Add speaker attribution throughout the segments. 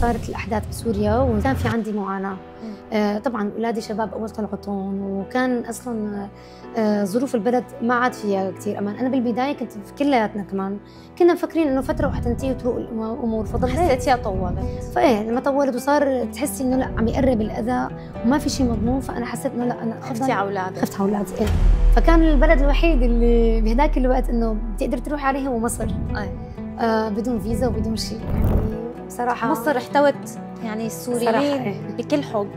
Speaker 1: صارت الأحداث بسوريا وكان في عندي معاناة. طبعا أولادي شباب أول طلعوا طون، وكان أصلا ظروف البلد ما عاد فيها كثير أمان. أنا بالبداية كنت في كلياتنا كمان كنا مفكرين إنه فترة وحتنتهي وتروق الأمور،
Speaker 2: حسيتيها طولت؟
Speaker 1: فإيه لما طولت وصار تحسي إنه لا عم يقرب الأذى وما في شيء مضمون، فأنا حسيت إنه لا أنا
Speaker 2: خفتي على أولادك.
Speaker 1: خفت على أولادي إيه. فكان البلد الوحيد اللي بهداك الوقت إنه بتقدر تروحي عليه هو مصر. بدون فيزا وبدون شيء. يعني بصراحة
Speaker 2: مصر احتوت يعني السوريين بكل حب،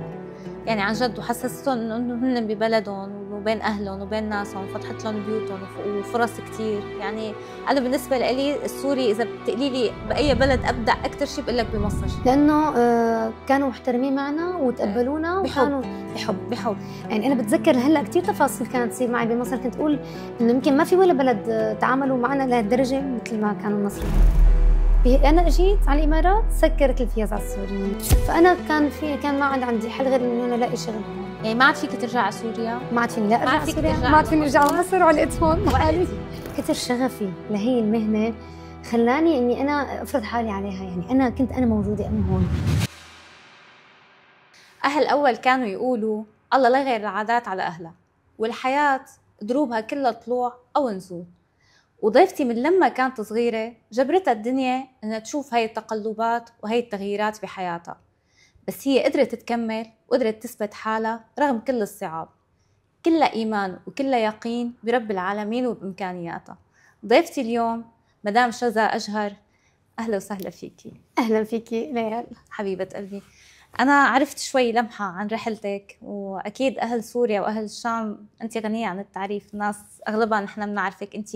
Speaker 2: يعني عن جد، وحسستهم انه هن ببلدهم وبين اهلهم وبين ناسهم، فتحت لهم بيوتهم وفرص كثير. يعني انا بالنسبه لي السوري اذا بتقولي لي باي بلد ابدع اكثر شيء بقول لك بمصر،
Speaker 1: لانه كانوا محترمين معنا وتقبلونا وكانوا بحب. يعني انا بتذكر هلا كثير تفاصيل كانت تصير معي بمصر، كنت اقول انه يمكن ما في ولا بلد تعاملوا معنا لهالدرجه مثل ما كانوا المصريين. أنا جيت على الإمارات سكرت الفيز على السوريين، فأنا كان ما عندي حل غير إنه أنا ألاقي شغل.
Speaker 2: يعني ما عاد فيك ترجع على سوريا؟
Speaker 1: ما عاد فيني لا أرجع على سوريا، ما عاد فيني أرجع على مصر وعلقت هون بحالي. كثر شغفي لهي المهنة خلاني إني أنا أفرض حالي عليها، يعني أنا كنت موجودة هون.
Speaker 2: أهل أول كانوا يقولوا الله لا يغير العادات على أهلها، والحياة دروبها كلها طلوع أو نزول. وضيفتي من لما كانت صغيرة جبرتها الدنيا إنها تشوف هاي التقلبات وهي التغييرات بحياتها، بس هي قدرت تكمل وقدرت تثبت حالها رغم كل الصعاب. كلها إيمان وكلها يقين برب العالمين وبإمكانياتها. ضيفتي اليوم مدام شذا أجهر. أهلا وسهلا فيكي.
Speaker 1: أهلا فيكي ليال
Speaker 2: حبيبة قلبي. أنا عرفت شوي لمحة عن رحلتك، وأكيد أهل سوريا وأهل الشام أنت غنية عن التعريف، الناس أغلبها نحن بنعرفك، أنت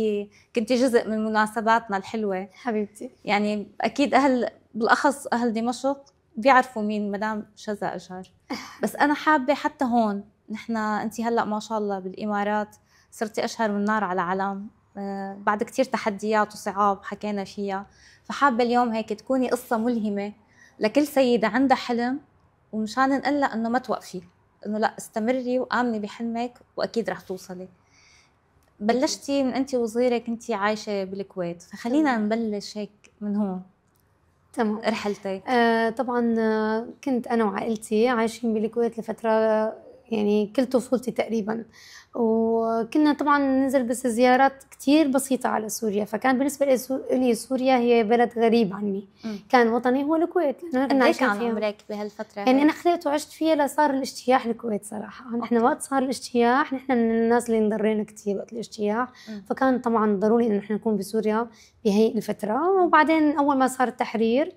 Speaker 2: كنتي جزء من مناسباتنا الحلوة
Speaker 1: حبيبتي.
Speaker 2: يعني أكيد بالأخص أهل دمشق بيعرفوا مين مدام شذا أجهر. بس أنا حابة حتى هون أنت هلأ ما شاء الله بالإمارات صرتي أشهر من نار على علم بعد كتير تحديات وصعاب حكينا فيها، فحابة اليوم هيك تكوني قصة ملهمة لكل سيدة عندها حلم، ومشان نقلها إنه ما توقفي، إنه لا استمري وآمني بحلمك وأكيد رح توصلي. بلشتي من أنت وصغيرة كنتي عايشة بالكويت، فخلينا نبلش هيك من هون.
Speaker 1: تمام.
Speaker 2: رحلتك.
Speaker 1: طبعا كنت أنا وعائلتي عايشين بالكويت لفترة يعني كل طفولتي تقريبا، وكنا طبعا ننزل بس زيارات كتير بسيطة على سوريا، فكان بالنسبة لي سوريا هي بلد غريب عني. كان وطني هو الكويت.
Speaker 2: قد كان عمرك بهالفترة؟
Speaker 1: يعني أنا خليت وعشت فيها لصار الاشتياح الكويت صراحة. نحن وقت صار الاشتياح نحن من الناس اللي انضرينا كتير وقت الاشتياح، فكان طبعا ضروري إنه نحن نكون بسوريا بهي الفترة. وبعدين أول ما صار التحرير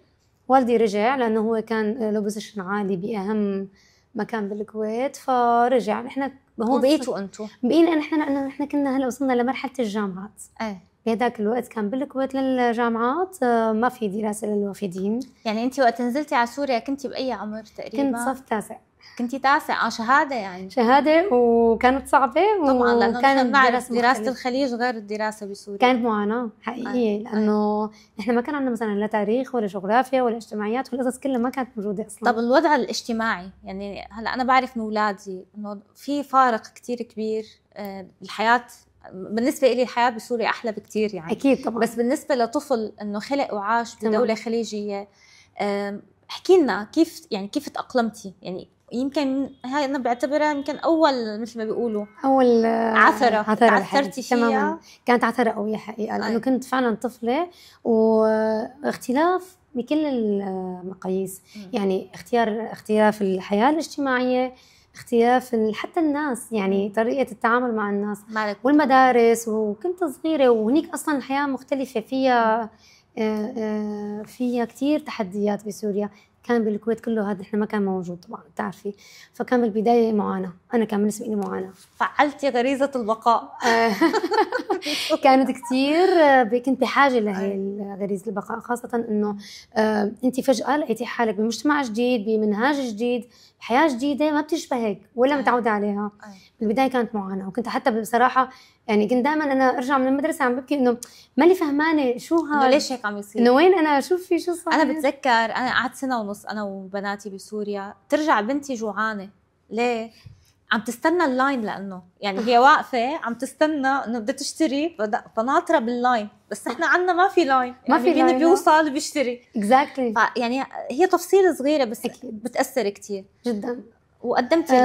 Speaker 1: والدي رجع، لأنه هو كان له بوزيشن عالي بأهم مكان بالكويت، فرجع. نحن
Speaker 2: وبقيتوا انتم؟
Speaker 1: بقينا نحن لأنه نحن كنا هلا وصلنا لمرحلة الجامعات. بهذاك الوقت كان بالكويت للجامعات ما في دراسة للوافدين.
Speaker 2: يعني أنت وقت نزلتي على سوريا كنتي بأي عمر تقريبا؟
Speaker 1: كنت صف تاسع.
Speaker 2: كنتي تاسع؟ شهادة يعني؟
Speaker 1: شهادة، وكانت صعبة
Speaker 2: طبعا، لأنه كانت نعرف دراسة الخليج غير الدراسة بسوريا.
Speaker 1: كانت معاناة حقيقية. لأنه نحن ما كان عندنا مثلا لا تاريخ ولا جغرافيا ولا اجتماعيات، والقصص كلها ما كانت موجودة أصلا.
Speaker 2: طب الوضع الاجتماعي، يعني هلا أنا بعرف من أولادي إنه في فارق كتير كبير. الحياة بالنسبة لي الحياة بسوريا أحلى بكتير يعني.
Speaker 1: أكيد طبعا.
Speaker 2: بس بالنسبة لطفل إنه خلق وعاش بدولة خليجية، احكي لنا كيف تأقلمتي؟ يعني يمكن هاي أنا بعتبرها يمكن أول مثل ما بيقولوا
Speaker 1: أول
Speaker 2: عثرة تعثرتي فيها.
Speaker 1: كانت عثرة قوية حقيقة، لأنه كنت فعلا طفلة، واختلاف بكل المقاييس. يعني اختلاف الحياة الاجتماعية، اختلاف حتى الناس، يعني طريقة التعامل مع الناس والمدارس. وكنت صغيرة وهنيك أصلا الحياة مختلفة، فيها كتير تحديات. بسوريا كان بالكويت كله هذا نحن ما كان موجود طبعا بتعرفي، فكان بالبداية معاناة. أنا كان بالنسبة لي معاناة.
Speaker 2: فعلتي غريزة البقاء.
Speaker 1: كانت كتير، كنت بحاجة لهي غريزة البقاء، خاصة إنه أنت فجأة لقيتي حالك بمجتمع جديد، بمنهاج جديد، بحياة جديدة ما بتشبهك ولا متعودة عليها. بالبداية كانت معاناة، وكنت حتى بصراحة يعني كنت دائما أنا أرجع من المدرسة عم ببكي إنه مالي فهمانة شو هذا،
Speaker 2: ليش هيك عم يصير،
Speaker 1: إنه وين أنا، شوف في شو صار.
Speaker 2: أنا بتذكر أنا قعدت 1.5 سنة أنا وبناتي بسوريا، ترجع بنتي جوعانة. ليه؟ عم تستنى اللاين، لانه يعني هي واقفه عم تستنى انه بدها تشتري، فناطره باللاين، بس احنا عندنا ما في لاين،
Speaker 1: ما في
Speaker 2: مين
Speaker 1: لاين،
Speaker 2: بيوصل بيشتري.
Speaker 1: اكزاكتلي.
Speaker 2: يعني هي تفصيله صغيره بس
Speaker 1: أكيد.
Speaker 2: بتاثر كثير
Speaker 1: جدا.
Speaker 2: وقدمتي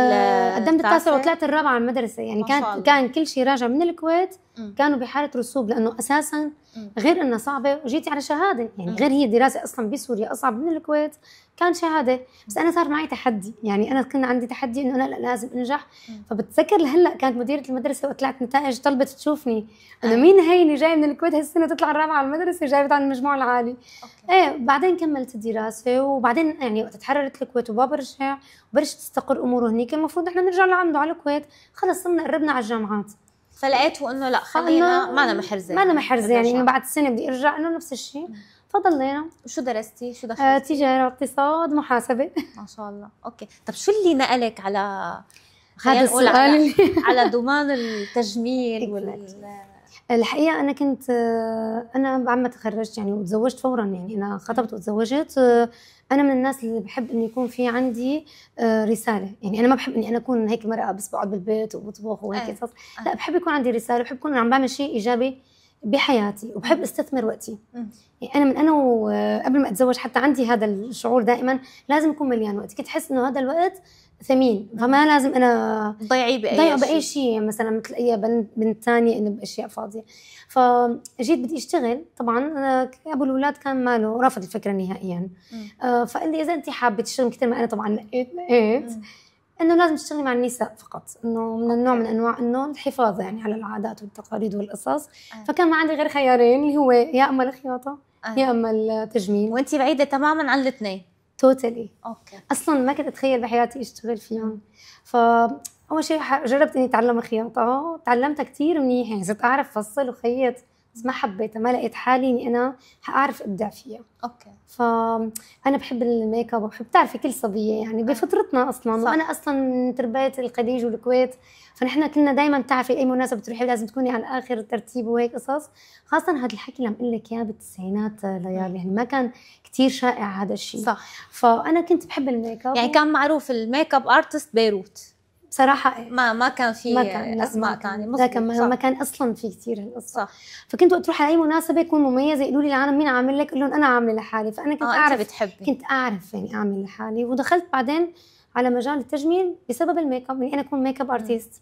Speaker 1: قدمت التاسع وطلعت الرابعه على المدرسه، يعني كان كل شيء راجع من الكويت. كانوا بحاله رسوب، لانه اساسا غير انها صعبه وجيتي على شهاده، يعني غير هي دراسه اصلا بسوريا اصعب من الكويت، كان شهاده. بس انا صار معي تحدي، يعني انا كان عندي تحدي انه انا لازم انجح. فبتذكر لهلا كانت مديره المدرسه وطلعت نتائج طلبت تشوفني انه مين هي اللي جاي من الكويت هالسنه تطلع الرابعه على المدرسه جايبت عن المجموع العالي. ايه بعدين كملت الدراسه، وبعدين يعني وقت تحررت الكويت وبابا رجع وبلشت تستقر اموره هنيك، المفروض احنا نرجع لعنده على الكويت، خلص صرنا قربنا على الجامعات.
Speaker 2: فلقيته انه لا خلينا ما انا محرزه،
Speaker 1: ما انا محرزه، يعني انه بعد سنه بدي ارجع انه نفس الشيء. فضلينا.
Speaker 2: وشو درستي؟ شو دخلتي؟
Speaker 1: تجاره، اقتصاد، محاسبه.
Speaker 2: ما شاء الله. اوكي، طب شو اللي نقلك على
Speaker 1: هذا السؤال
Speaker 2: على ضمان التجميل
Speaker 1: الحقيقه انا كنت انا بعد ما تخرجت يعني وتزوجت فورا، يعني انا خطبت وتزوجت. انا من الناس اللي بحب انه يكون في عندي رساله، يعني انا ما بحب اني انا اكون هيك مرأة بس بقعد بالبيت وبطبخ وهيك قصص. لا، بحب يكون عندي رساله، بحب اكون عم بعمل شيء ايجابي بحياتي، وبحب استثمر وقتي. يعني انا من انا وقبل ما اتزوج حتى عندي هذا الشعور دائما، لازم اكون مليان وقت، كنت احس انه هذا الوقت ثمين، فما لازم انا ضيعيه باي شيء، مثلا مثل اي بنت ثانيه انه باشياء فاضيه. فجيت بدي اشتغل، طبعا ابو الاولاد كان ماله رافض الفكره نهائيا. فقال لي اذا انت حابه تشتغلي كثير، ما انا طبعا لقيت انه لازم تشتغلي مع النساء فقط، انه من النوع من انواع انه الحفاظ يعني على العادات والتقاليد والقصص. فكان ما عندي غير خيارين، اللي هو يا اما الخياطه يا اما التجميل.
Speaker 2: وانت بعيده تماما عن الاثنين؟
Speaker 1: توتالي.
Speaker 2: اوكي.
Speaker 1: اصلا ما كنت اتخيل بحياتي اشتغل فيهم. فاول شيء جربت اني اتعلم الخياطه، تعلمتها كثير منيح، يعني صرت اعرف فصل وخيط، بس ما حبيتها، ما لقيت حالي اني انا حاعرف ابدع فيها.
Speaker 2: اوكي.
Speaker 1: فانا بحب الميك اب، وبحب تعرفي كل صبيه يعني بفطرتنا اصلا. صح. وانا اصلا تربيت الخليج والكويت، فنحن كنا دائما تعرفي اي مناسبه تروحي لازم تكوني على اخر ترتيب وهيك قصص. خاصه هذا الحكي اللي عم اقول لك اياه بالتسعينات ليالي، يعني ما كان كثير شائع هذا الشيء.
Speaker 2: صح.
Speaker 1: فانا كنت بحب الميك اب،
Speaker 2: يعني كان معروف الميك اب ارتست بيروت
Speaker 1: بصراحه.
Speaker 2: ما كان في اسماء ثانيه،
Speaker 1: ما كان اصلا في كثير هالقصه. فكنت وقت اروح على اي مناسبه يكون مميزه يقولوا لي العالم مين عامل لك، اقول لهم انا عامله لحالي. فانا كنت اعرف يعني اعمل لحالي. ودخلت بعدين على مجال التجميل بسبب الميك اب، اني انا اكون ميك اب ارتست.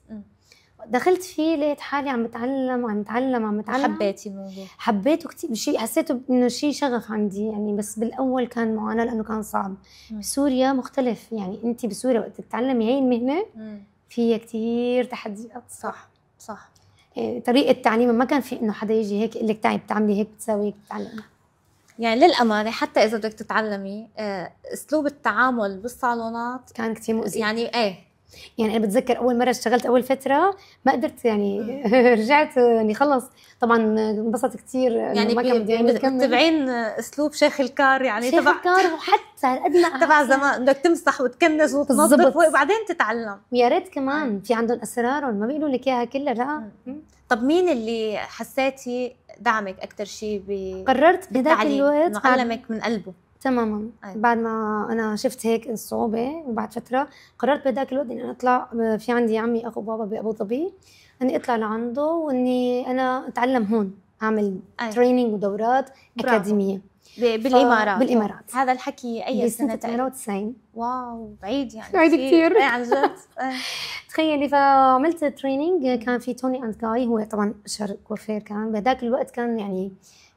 Speaker 1: دخلت فيه لقيت حالي عم بتعلم.
Speaker 2: حبيتي الموضوع؟
Speaker 1: حبيته كثير، شيء حسيته انه شيء شغف عندي يعني. بس بالاول كان معاناه لانه كان صعب. بسوريا مختلف، يعني انت بسوريا وقت تتعلمي هي المهنه فيها كثير تحديات.
Speaker 2: صح.
Speaker 1: طريقه تعليمها ما كان في انه حدا يجي هيك يقول لك تعي بتعملي هيك بتساوي هيك بتتعلمي.
Speaker 2: يعني للامانه حتى اذا بدك تتعلمي اسلوب التعامل بالصالونات
Speaker 1: كان كثير مؤذي.
Speaker 2: يعني
Speaker 1: انا بتذكر اول مره اشتغلت اول فتره ما قدرت يعني رجعت يعني خلص. طبعا انبسطت كثير
Speaker 2: يعني ما كان بدي تبعين اسلوب شيخ الكار، يعني
Speaker 1: تبع الكار، وحتى قد ما
Speaker 2: تبع زمان بدك تمسح وتكنس وتنظف وبعدين تتعلم.
Speaker 1: ويا ريت كمان في عندهم اسرارهم ما بيقولوا لك اياها كلها. لا.
Speaker 2: طب مين اللي حسيتي دعمك اكثر شيء
Speaker 1: قررت بهذاك الوقت
Speaker 2: انه علمك من قلبه
Speaker 1: تماما؟ بعد ما انا شفت هيك الصعوبه، وبعد فتره قررت بهذاك الوقت اني انا اطلع. في عندي عمي اخو بابا بابو ظبي، اني اطلع لعنده واني انا اتعلم هون، اعمل تريننج ودورات اكاديميه بالامارات.
Speaker 2: هذا الحكي اي سنه؟
Speaker 1: 98.
Speaker 2: واو، بعيد يعني،
Speaker 1: بعيد كثير.
Speaker 2: عن جد.
Speaker 1: تخيلي. فعملت تريننج، كان في توني اند جاي، هو طبعا اشهر كوافير كان بهذاك الوقت، كان يعني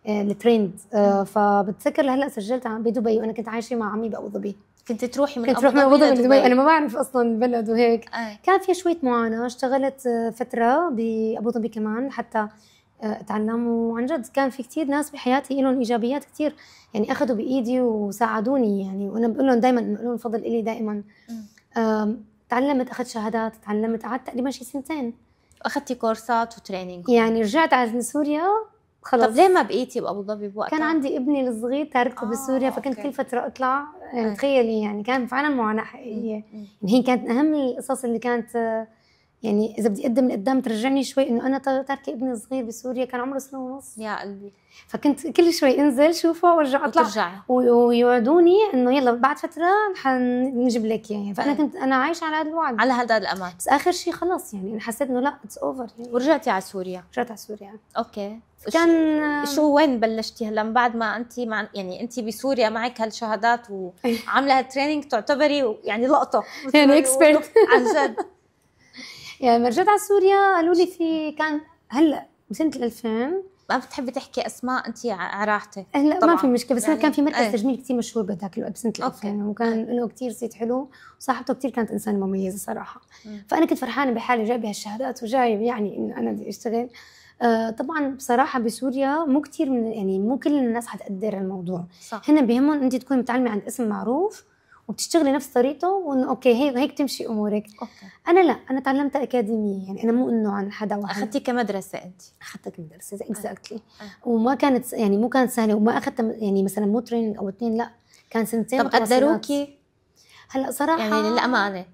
Speaker 1: الترند. فبتذكر لهلا سجلت بدبي، وانا كنت عايشه مع عمي بابو ظبي.
Speaker 2: كنت تروحي من
Speaker 1: ابو ظبي لدبي، انا ما بعرف اصلا البلد وهيك. كان في شويه معاناه. اشتغلت فتره بابو ظبي كمان حتى اتعلم. وعن جد كان في كثير ناس بحياتي لهم ايجابيات كثير، يعني اخذوا بايدي وساعدوني يعني. وانا بقول لهم دائما انه لهم الفضل الي دائما. تعلمت، اخذت شهادات، تعلمت، قعدت تقريبا شي 2
Speaker 2: اخذتي كورسات وتريننج.
Speaker 1: يعني رجعت على سوريا خلص.
Speaker 2: طب ليه ما بقيتي بابو ظبي بوقتها؟
Speaker 1: كان عندي ابني الصغير تاركته بسوريا، فكنت كل فتره اطلع. يعني تخيلي، يعني كان فعلا معاناه حقيقيه. يعني هي كانت اهم القصص اللي كانت يعني اذا بدي اقدم لقدام ترجعني شوي، انه انا تاركه ابني الصغير بسوريا كان عمره 1.5 سنة.
Speaker 2: يا قلبي.
Speaker 1: فكنت كل شوي انزل شوفه وارجع اطلع ويوعدوني انه يلا بعد فتره حنجيب لك اياه يعني. فانا كنت انا عايشه على هذا الوعد،
Speaker 2: على هذا الامل.
Speaker 1: بس اخر شيء خلص يعني انا حسيت انه لا اتس اوفر يعني.
Speaker 2: ورجعتي على سوريا؟
Speaker 1: رجعت على سوريا.
Speaker 2: اوكي.
Speaker 1: كان
Speaker 2: شو وين بلشتي هلا من بعد ما انت يعني انت بسوريا معك هالشهادات وعامله هالتريننج، تعتبري يعني لقطه
Speaker 1: يعني اكسبرت
Speaker 2: عن جد؟
Speaker 1: يعني لما رجعت على سوريا قالوا لي في كان هلا بسنه 2000.
Speaker 2: ما بتحبي تحكي اسماء انت على راحتك؟
Speaker 1: لا ما في مشكله، بس
Speaker 2: يعني
Speaker 1: كان في مركز تجميل كثير مشهور بهذاك الوقت بسنه 2000 وكان له كثير صيت حلو وصاحبته كثير كانت انسانه مميزه صراحه. فانا كنت فرحانه بحالي جايبه هالشهادات وجايب يعني انه انا بدي اشتغل. طبعا بصراحه بسوريا مو كثير يعني مو كل الناس حتقدر الموضوع. صح. هنا بيهمهم انت تكوني متعلمه عند اسم معروف وبتشتغلي نفس طريقته، وانه اوكي هيك تمشي امورك. انا لا، انا تعلمتها اكاديميه يعني، انا مو انه عن حدا واحد.
Speaker 2: اخذتي كمدرسه انت؟
Speaker 1: اخذتها كمدرسه اكزاكتلي. وما كانت يعني مو كانت سهله، وما اخذتها يعني مثلا مو تريننج او 2، لا كان 2
Speaker 2: طب قدروكي؟
Speaker 1: هلا صراحه
Speaker 2: يعني للامانه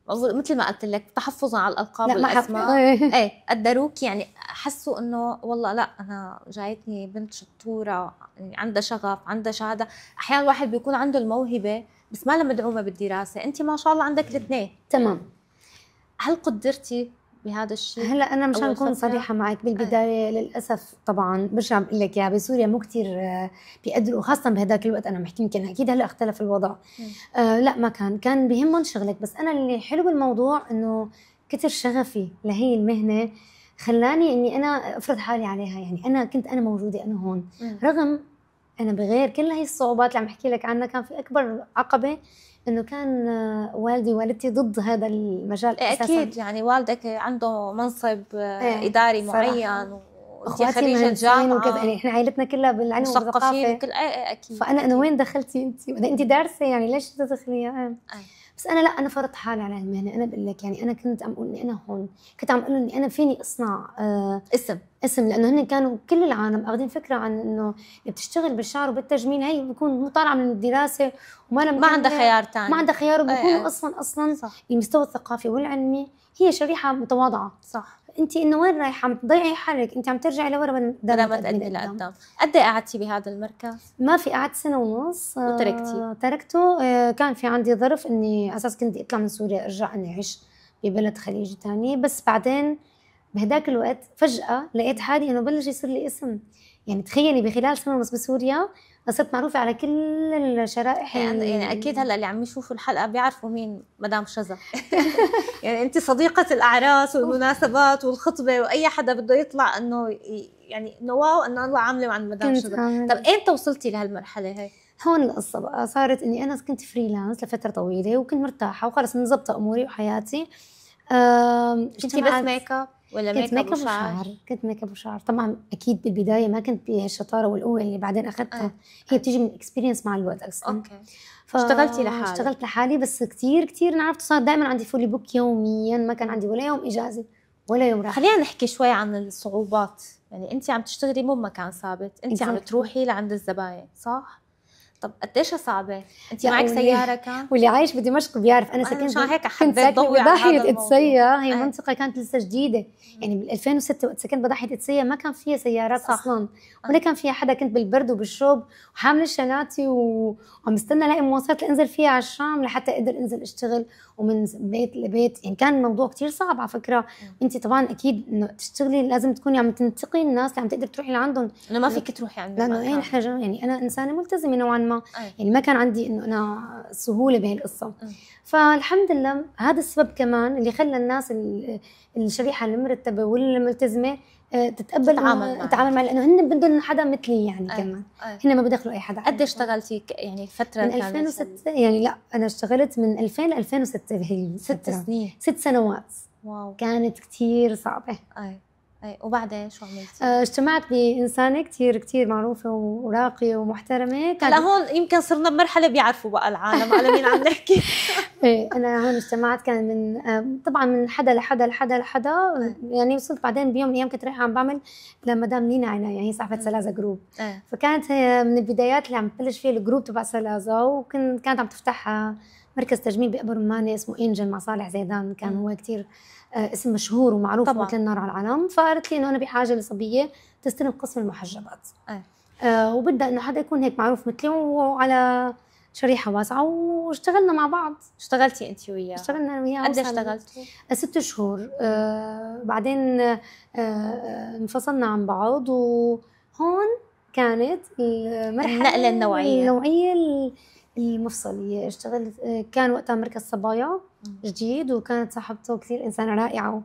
Speaker 2: مثل ما قلت لك تحفظا على الالقاب والاسماء. ايه قدروك يعني حسوا انه والله لا انا جايتني بنت شطوره يعني عندها شغف عندها شهاده. احيانا الواحد بيكون عنده الموهبه بس ما لها مدعومه بالدراسه، انت ما شاء الله عندك الاثنين.
Speaker 1: تمام.
Speaker 2: هل قدرتي بهذا الشيء؟
Speaker 1: هلا انا مشان اكون صريحه معك بالبدايه للاسف طبعا برجع بقول لك يا بسوريا مو كثير بيقدروا، خاصه بهداك الوقت انا محكي يمكن اكيد هلا اختلف الوضع. لا ما كان بيهمهم شغلك. بس انا اللي حلو بالموضوع انه كثر شغفي لهي المهنه خلاني اني انا افرض حالي عليها. يعني انا كنت انا موجوده انا هون رغم انا بغير كل هي الصعوبات اللي عم احكي لك عنها. كان في اكبر عقبه انه كان والدي ووالدتي ضد هذا المجال اساسا.
Speaker 2: اكيد يعني والدك عنده منصب اداري معين
Speaker 1: واخواتي خريجه جامعه وكذا، يعني احنا عائلتنا كلها بالعلم والثقافه
Speaker 2: وكل اكيد.
Speaker 1: فانا انا وين دخلتي انت دارسه يعني ليش تدخليها؟ بس انا لا، انا فرضت حالي على المهنه. انا بقول لك يعني انا كنت عم اقول اني انا هون، كنت عم اقول اني انا فيني اصنع اسم لانه هن كانوا كل العالم اخذين فكره عن انه اللي بتشتغل بالشعر وبالتجميل هي بيكون طالعه من الدراسه
Speaker 2: ما عندها خيار ثاني،
Speaker 1: ما عندها خيار، وبيكونوا اصلا صح. المستوى الثقافي والعلمي هي شريحه متواضعه.
Speaker 2: صح.
Speaker 1: انت انه وين رايحه؟ عم تضيعي حالك، انت عم ترجعي لورا
Speaker 2: بدل ما تقدمي لقدام. قد ايه قعدتي بهذا المركز؟
Speaker 1: ما في، قعدت 1.5 سنة
Speaker 2: وتركتي؟
Speaker 1: تركته. كان في عندي ظرف اني اساس كنت اطلع من سوريا ارجع اني اعيش ببلد خليجي ثاني. بس بعدين بهداك الوقت فجأة لقيت حالي انه بلش يصير لي اسم. يعني تخيلي بخلال 1.5 سنة بسوريا صرت معروفة على كل الشرائح.
Speaker 2: يعني اكيد هلا اللي عم يشوفوا الحلقه بيعرفوا مين مدام شذا. يعني انت صديقه الاعراس والمناسبات والخطبه، واي حدا بده يطلع انه يعني انه واو انه الله عامله مع مدام شذا. طب امتى وصلتي لهالمرحله هي؟
Speaker 1: هون القصه بقى صارت اني انا كنت فريلانس لفتره طويله وكنت مرتاحه وخلص مظبطه اموري وحياتي.
Speaker 2: كنتي بس ميك اب ولا ميك اب وشعر؟
Speaker 1: كنت ميك اب وشعر طبعا. اكيد بالبدايه ما كنت بهالشطاره والقوه اللي بعدين اخذتها. هي بتيجي من اكسبيرينس مع الوقت اصلا.
Speaker 2: اوكي. اشتغلتي لحالك؟
Speaker 1: اشتغلت لحالي بس كثير عرفت صار دائما عندي فولي بوك يوميا، ما كان عندي ولا يوم اجازه ولا يوم راحه.
Speaker 2: خلينا نحكي شوي عن الصعوبات. يعني انت عم تشتغلي مو بمكان ثابت، انت عم تروحي لعند الزباين صح؟ طب قديش صعبة؟ انت معك سيارة كان؟
Speaker 1: واللي عايش بدمشق بيعرف انا
Speaker 2: سكنت هيك
Speaker 1: كنت ساكنة بضاحية إتسيا. هي منطقة كانت لسه جديدة يعني بال 2006 وقت سكنت بضاحية إتسيا ما كان فيها سيارات صح. اصلا ولا كان فيها حدا. كنت بالبرد وبالشوب وحاملة شناتي وعم استنى الاقي مواصلات لانزل فيها على الشام لحتى اقدر انزل اشتغل ومن بيت لبيت. يعني كان الموضوع كتير صعب على فكرة. انت طبعا اكيد انه تشتغلي لازم تكوني عم تنتقي الناس اللي عم تقدر تروحي لعندهم،
Speaker 2: انه ما فيك تروحي عندهم
Speaker 1: لانه احنا يعني انا انسانة ملتزمة نوعا ما. يعني ما كان عندي انه انا سهوله بهالقصه. فالحمد لله هذا السبب كمان اللي خلى الناس الشريحه المرتبه والملتزمه تتقبل تتعامل معي، لانه هن بدهم حدا مثلي يعني. كمان هن ما بدخلوا اي حدا.
Speaker 2: قد ايه اشتغلتي يعني فتره؟
Speaker 1: من 2006 يعني. لا انا اشتغلت من 2000 ل 2006 بهي
Speaker 2: 6 سنين
Speaker 1: 6 سنوات.
Speaker 2: واو.
Speaker 1: كانت كثير صعبه.
Speaker 2: وبعدين شو عملتي؟
Speaker 1: اجتمعت بإنسانة كتير كتير معروفة وراقية ومحترمة.
Speaker 2: هلا هون يمكن صرنا بمرحلة بيعرفوا بقى العالم على مين عم نحكي.
Speaker 1: ايه انا هون اجتمعت كان من طبعا من حدا لحدا لحدا لحدا يعني وصلت بعدين بيوم من الايام كنت رايحه عم بعمل لمدام لينا عناية، يعني هي صاحبه سلازة جروب. فكانت هي من البدايات اللي عم تبلش فيها الجروب تبع سلازة، كانت عم تفتح مركز تجميل بأبو رمانة اسمه انجل مع صالح زيدان، كان هو كتير اسم مشهور ومعروف مثل النار على العالم. فقالت لي انه انا بحاجه لصبيه تستلم قسم المحجبات، وبدها انه حدا يكون هيك معروف مثلي وعلى شريحه واسعه. واشتغلنا مع بعض.
Speaker 2: اشتغلتي انت وياه؟
Speaker 1: اشتغلنا انا وياه.
Speaker 2: قد اشتغلتوا؟
Speaker 1: 6 شهور. بعدين انفصلنا عن بعض، وهون كانت المرحله
Speaker 2: النقله
Speaker 1: النوعيه المفصليه. اشتغلت كان وقتها مركز صبايا جديد، وكانت صاحبته كثير انسانه رائعه،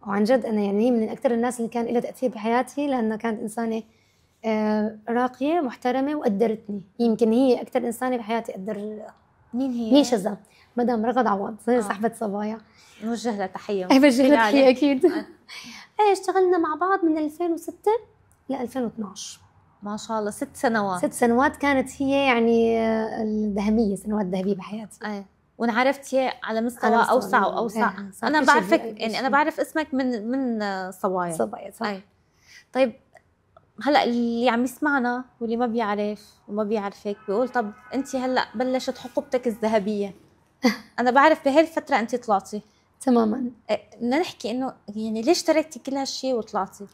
Speaker 1: وعن جد انا يعني من اكثر الناس اللي كان لها تاثير بحياتي، لانها كانت انسانه راقيه محترمه وقدرتني. يمكن هي اكثر انسانه بحياتي قدر.
Speaker 2: مين هي؟
Speaker 1: مين شذا؟ مدام رغد عوض، صاحبه صبايا.
Speaker 2: نوجه لها تحيه.
Speaker 1: بوجه لها تحيه اكيد. اشتغلنا مع بعض من 2006 ل 2012.
Speaker 2: ما شاء الله 6 سنوات.
Speaker 1: 6 سنوات كانت هي يعني الذهبيه، سنوات ذهبيه بحياتي.
Speaker 2: وانعرفتي على مستوى اوسع واوسع. انا بعرفك يعني انا بعرف اسمك من صبايا.
Speaker 1: صح.
Speaker 2: طيب هلا اللي عم يسمعنا واللي ما بيعرف وما بيعرفك بيقول طب انت هلا بلشت حقبتك الذهبيه. انا بعرف بهي الفتره انت طلعتي
Speaker 1: تماما.
Speaker 2: بدنا نحكي انه يعني ليش تركتي كل هالشيء وطلعتي؟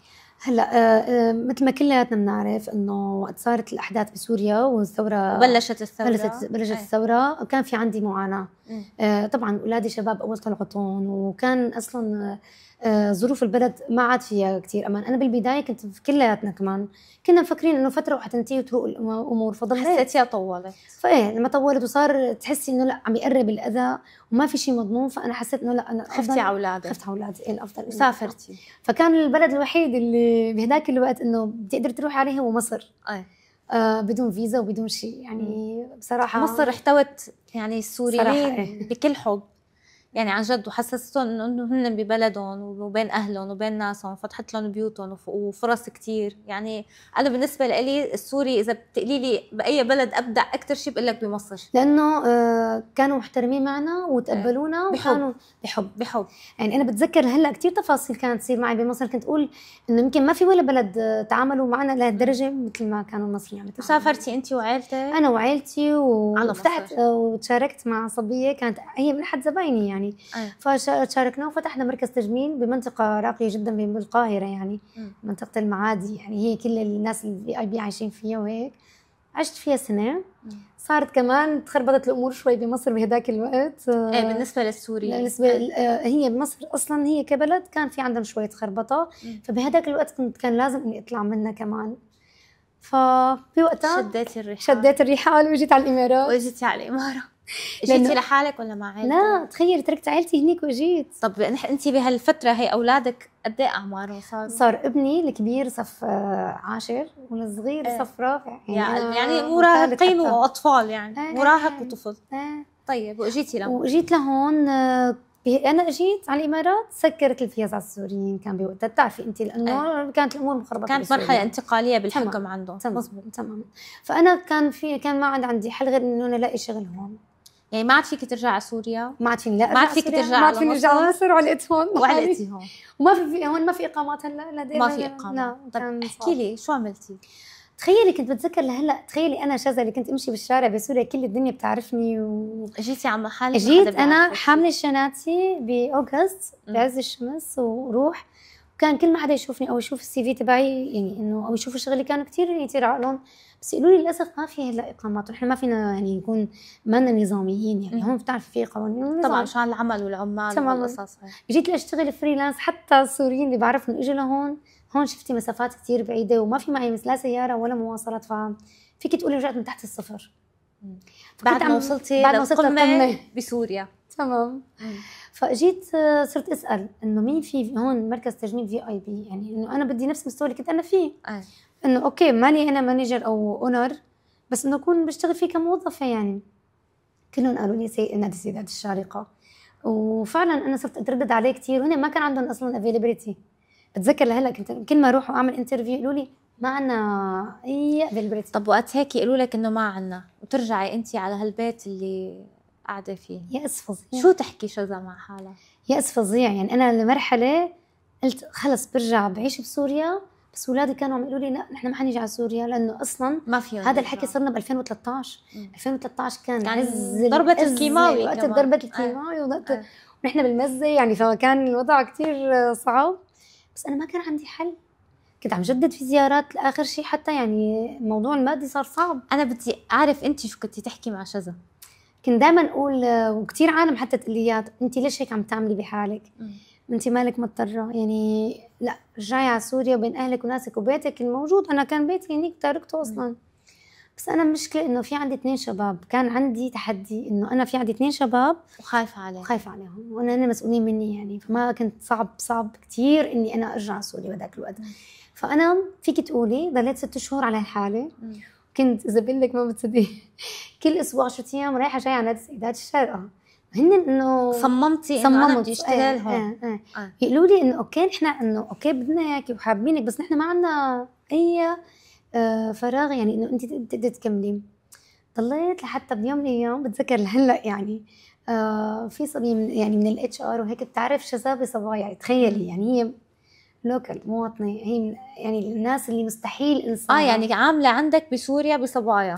Speaker 1: هلا مثل ما كلياتنا بنعرف انه وقت صارت الاحداث بسوريا والثوره
Speaker 2: بلشت
Speaker 1: الثوره كان في عندي معاناه. طبعا اولادي شباب اول طلعتهم، وكان اصلا ظروف البلد ما عاد فيها كثير امان. انا بالبدايه كنت كلياتنا كمان كنا مفكرين انه فتره وحتنتهي وتروق الامور، فضلت
Speaker 2: حسيتيها طولت.
Speaker 1: فايه لما طولت وصار تحسي انه لا عم يقرب الاذى وما في شيء مضمون، فانا حسيت انه لا انا
Speaker 2: خفتي على اولادك.
Speaker 1: خفت على اولادي. ايه الافضل
Speaker 2: وسافرتي.
Speaker 1: فكان البلد الوحيد اللي بهداك الوقت انه بتقدر تروحي عليه هو مصر. بدون فيزا وبدون شيء يعني. بصراحه
Speaker 2: مصر احتوت يعني السوريين بكل حب يعني عن جد، وحسستهم انه هن ببلدهم وبين اهلهم وبين ناسهم، فتحت لهم بيوتهم وفرص كتير. يعني انا بالنسبه لي السوري اذا بتقولي لي باي بلد ابدع اكثر شيء بقول لك بمصر،
Speaker 1: لانه كانوا محترمين معنا وتقبلونا وكانوا بحب. يعني انا بتذكر هلا كثير تفاصيل كانت تصير معي بمصر، كنت اقول انه يمكن ما في ولا بلد تعاملوا معنا لهالدرجه مثل ما كانوا المصريين عم يتعاملوا.
Speaker 2: وسافرتي انت وعائلتك؟
Speaker 1: انا وعائلتي وفتحت وتشاركت مع صبيه كانت هي من احد زبايني يعني. فشاركنا وفتحنا مركز تجميل بمنطقه راقيه جدا بالقاهره، يعني منطقه المعادي. يعني هي كل الناس اللي VIP عايشين فيها، وهيك عشت فيها سنه. صارت كمان تخربطت الامور شوي بمصر بهداك الوقت.
Speaker 2: بالنسبه للسوريين
Speaker 1: بالنسبه هي بمصر اصلا هي كبلد كان في عندهم شويه خربطه. فبهداك الوقت كان لازم اني اطلع منها كمان. فبوقتها شديت الرحال وجيت على الامارات.
Speaker 2: جيتي لحالك ولا مع عائلتك؟
Speaker 1: لا تخيلي تركت عائلتي هنيك وجيت.
Speaker 2: طب انت بهالفتره هي اولادك قد ايه اعمارهم
Speaker 1: صار ابني الكبير صف 10 والصغير صف رابع.
Speaker 2: يعني مراهقين واطفال يعني مراهق وطفل. طيب وجيت
Speaker 1: لهون. انا اجيت على الامارات سكرت الفيز على السوريين. كان بوقتها بتعرفي انت لانه كانت الامور مخربطه،
Speaker 2: كانت مرحله انتقاليه بالحكم عندهم.
Speaker 1: تمام. فانا كان ما عندي حل غير انه انا الاقي شغل هون.
Speaker 2: يعني ما عاد فيك ترجع على سوريا؟
Speaker 1: ما عاد فيني.
Speaker 2: ما عاد فيك ترجع على
Speaker 1: مصر وعلقت هون.
Speaker 2: وعلقتي هون
Speaker 1: وما في هون ما في اقامات هلا.
Speaker 2: ما في اقامه. طب احكي لي شو عملتي؟
Speaker 1: تخيلي كنت بتذكر لهلا، تخيلي انا شذا اللي كنت امشي بالشارع بسوريا كل الدنيا بتعرفني
Speaker 2: جيتي على محل.
Speaker 1: جيت انا حامله شناتي باوغست بعز الشمس وروح. وكان كل ما حدا يشوفني او يشوف السي في تبعي يعني انه او يشوف الشغل اللي كانوا كثير يطير عقلهم، بس يقولوا لي للاسف ما في هلا اقامات، ونحن ما فينا يعني نكون مالنا نظاميين. يعني هون بتعرفي في قوانين
Speaker 2: طبعا عشان العمل والعمال والقصص.
Speaker 1: جيت لاشتغل فريلانس. حتى السوريين اللي بعرفهم اجوا لهون. هون شفتي مسافات كثير بعيده وما في معي لا سياره ولا مواصلات، فيك تقولي رجعت من تحت الصفر.
Speaker 2: بعد ما وصلتي للقمه بسوريا.
Speaker 1: تمام. فاجيت صرت اسال انه مين في هون مركز تجميل VIP، يعني انه انا بدي نفس المستوى اللي كنت انا فيه. انه اوكي ماني انا مانجر او اونر، بس انه اكون بشتغل فيه كموظفه. يعني كلهم قالوا لي نادي السيدات الشارقه. وفعلا انا صرت اتردد عليه كثير، وهن ما كان عندهم اصلا افيلابيلتي. بتذكر لهلا كنت كل ما اروح واعمل انترفيو يقولوا لي ما عنا اي افيلابيلتي.
Speaker 2: طب وقت هيك يقولوا لك انه ما عنا وترجعي انت على هالبيت اللي قاعده فيه،
Speaker 1: يأس فظيع.
Speaker 2: شو تحكي شذا مع حالها؟
Speaker 1: يأس فظيع. يعني انا لمرحله قلت خلص برجع بعيش بسوريا، بس اولادي كانوا عم يقولوا لي لا نحن ما حنيجي على سوريا لانه اصلا
Speaker 2: ما فيهم.
Speaker 1: هذا الحكي صرنا ب 2013. 2013 كان عز
Speaker 2: ضربة الكيماوي،
Speaker 1: وقت ضربة الكيماوي وقت ونحن بالمزة يعني، فكان الوضع كتير صعب. بس انا ما كان عندي حل، كنت عم جدد في زيارات لاخر شيء، حتى يعني الموضوع المادي صار صعب.
Speaker 2: انا بدي اعرف انت شو كنتي تحكي مع شذا؟
Speaker 1: كنت دائما اقول، وكثير عالم حتى تقول لي اياه، انت ليش هيك عم تعملي بحالك؟ انت مالك مضطره يعني، لا رجعي على سوريا وبين اهلك وناسك وبيتك الموجود. انا كان بيتي هنيك تاركته اصلا. بس انا المشكله انه في عندي 2 شباب، كان عندي تحدي انه انا في عندي 2 شباب
Speaker 2: وخايفه عليهم
Speaker 1: وانا هن مسؤولين مني يعني. فما كنت صعب كثير اني انا ارجع على سوريا بهذاك الوقت. فانا فيك تقولي ضليت 6 شهور على حالي. كنت اذا بقول لك ما بتصدقي كل اسبوع 10 ايام رايحه جايه على نادي سيدات الشارقه. هن انه
Speaker 2: صممتي انه انا بدي اشتغل هون.
Speaker 1: يقولوا لي انه اوكي نحن انه اوكي بدنا اياكي وحابينك، بس نحن ما عندنا اي فراغ يعني انه انت تقدري تكملي. ضليت لحتى بيوم من الايام بتذكر لهلا يعني في صبيه من الاتش ار وهيك بتعرف شذا صبايا. تخيلي يعني هي لوكال مواطنه، هي يعني الناس اللي مستحيل انسان
Speaker 2: يعني عامله عندك بسوريا بصبايا.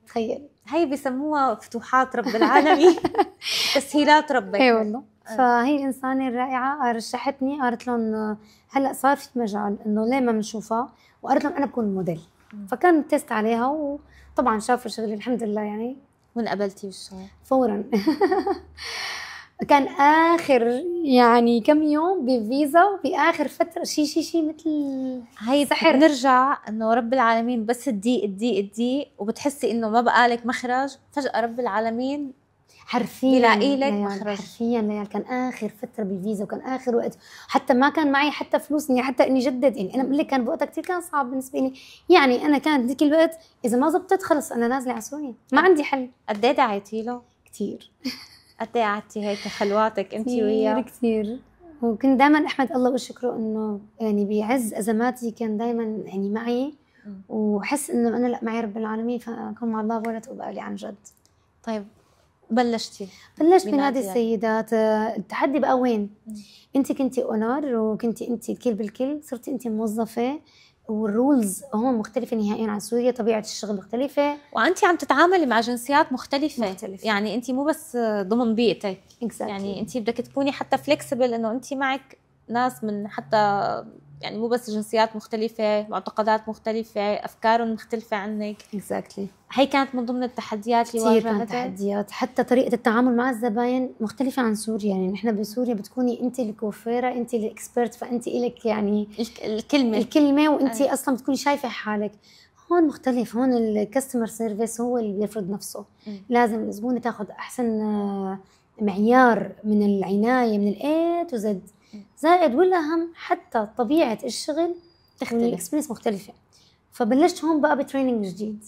Speaker 1: تخيل
Speaker 2: هي بسموها فتوحات رب العالمين. تسهيلات ربك.
Speaker 1: اي والله. فهي الانسانه الرائعه رشحتني، قالت لهم هلا صار في مجال انه ليه ما بنشوفها، وقالت لهم انا بكون موديل. فكان تيست عليها وطبعا شافوا شغلي الحمد لله يعني.
Speaker 2: وانقبلتي بالشغل
Speaker 1: فورا. كان اخر يعني كم يوم بفيزا، باخر فتره شيء مثل
Speaker 2: هي سحر. نرجع انه رب العالمين بس تضيق وبتحسي انه ما بقى لك مخرج، فجاه رب العالمين
Speaker 1: حرفيا
Speaker 2: بلاقي لك مخرج.
Speaker 1: حرفيا ليال كان اخر فتره بالفيزا، وكان اخر وقت حتى ما كان معي حتى فلوس اني حتى اني جدد. يعني انا بقول لك كان بوقتها كثير كان صعب بالنسبه لي. يعني انا كان ذيك الوقت اذا ما زبطت خلص انا نازله على سوريا، ما عندي حل.
Speaker 2: قد ايه دعيتي له؟
Speaker 1: كثير.
Speaker 2: قد ايه قعدتي هيك خلواتك انت وياه؟
Speaker 1: كثير. وكنت دائما احمد الله واشكره انه يعني بعز ازماتي كان دائما يعني معي، وحس انه انا لا معي رب العالمين، فاكون مع الله ولا تقبلي عن جد.
Speaker 2: طيب بلشت
Speaker 1: بنادي السيدات. التحدي بقى وين؟ انت كنتي اونر وكنتي انت الكل بالكل، صرتي انت موظفه، والرولز هون مختلفه نهائيا عن سوريا، طبيعه الشغل مختلفه،
Speaker 2: وانت عم تتعاملي مع جنسيات مختلفه. يعني انت مو بس ضمن بيئتك. يعني انت بدك تكوني حتى فليكسبل، انه انت معك ناس من حتى يعني مو بس جنسيات مختلفه، معتقدات مختلفه، افكارهم مختلفه عنك. هي كانت من ضمن التحديات اللي واجهتها.
Speaker 1: تحديات، حتى طريقه التعامل مع الزباين مختلفه عن سوريا. يعني نحن بسوريا بتكوني انت الكوفيره، انت الاكسبرت، فانت الك يعني الكلمه وانت اصلا بتكوني شايفه حالك. هون مختلف، هون الكاستمر سيرفيس هو اللي بيفرض نفسه. لازم الزبونه تاخذ احسن معيار من العنايه من الاي تو زد، زائد والاهم حتى طبيعه الشغل تختلف، الاكسبيرينس مختلفه. فبلشت هون بقى بتريننج جديد.